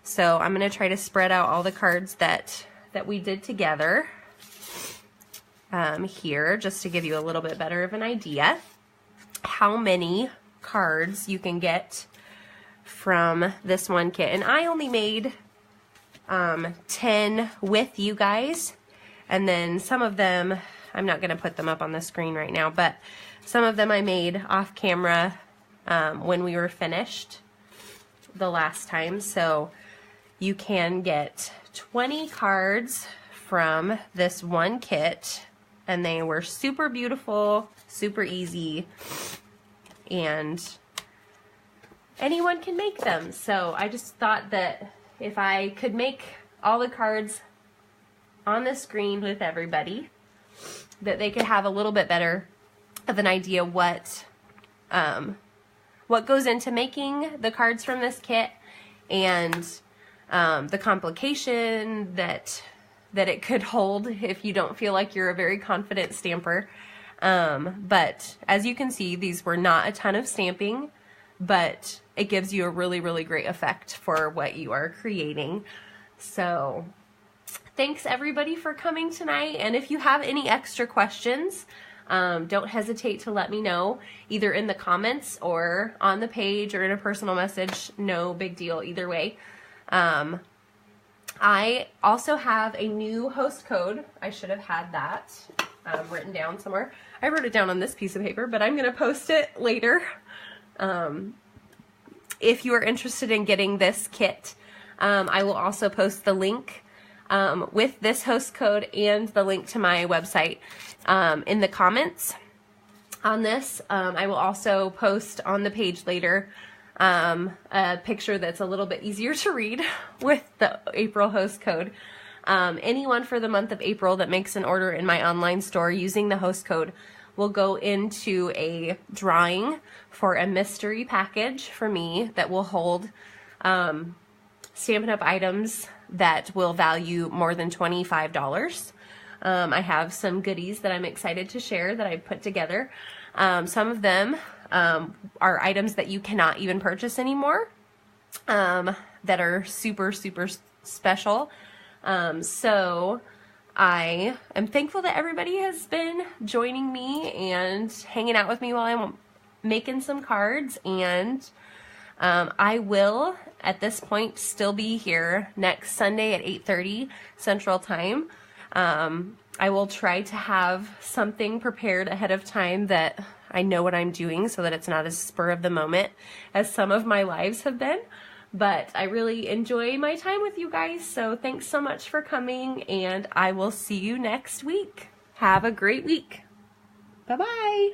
So I'm going to try to spread out all the cards that we did together here, just to give you a little bit better of an idea how many cards you can get from this one kit. And I only made 10 with you guys, and then some of them, I'm not going to put them up on the screen right now, but some of them I made off camera when we were finished the last time. So you can get 20 cards from this one kit, and they were super beautiful, super easy, and anyone can make them. So I just thought that if I could make all the cards on the screen with everybody, that they could have a little bit better of an idea what goes into making the cards from this kit, and the complication that it could hold if you don't feel like you're a very confident stamper. But as you can see, these were not a ton of stamping, but it gives you a really, really great effect for what you are creating. So thanks everybody for coming tonight. And if you have any extra questions, don't hesitate to let me know, either in the comments or on the page or in a personal message. No big deal either way. I also have a new host code. I should have had that written down somewhere. I wrote it down on this piece of paper, but I'm going to post it later. If you are interested in getting this kit, I will also post the link with this host code and the link to my website in the comments on this. I will also post on the page later a picture that's a little bit easier to read with the April host code. Anyone for the month of April that makes an order in my online store using the host code will go into a drawing for a mystery package for me that will hold Stampin' Up! Items that will value more than $25. I have some goodies that I'm excited to share that I put together. Some of them are items that you cannot even purchase anymore, that are super, super special. So I am thankful that everybody has been joining me and hanging out with me while I'm making some cards. And I will, at this point, still be here next Sunday at 8:30 Central Time. I will try to have something prepared ahead of time that I know what I'm doing, so that it's not as spur of the moment as some of my lives have been. But I really enjoy my time with you guys, so thanks so much for coming, and I will see you next week. Have a great week. Bye-bye.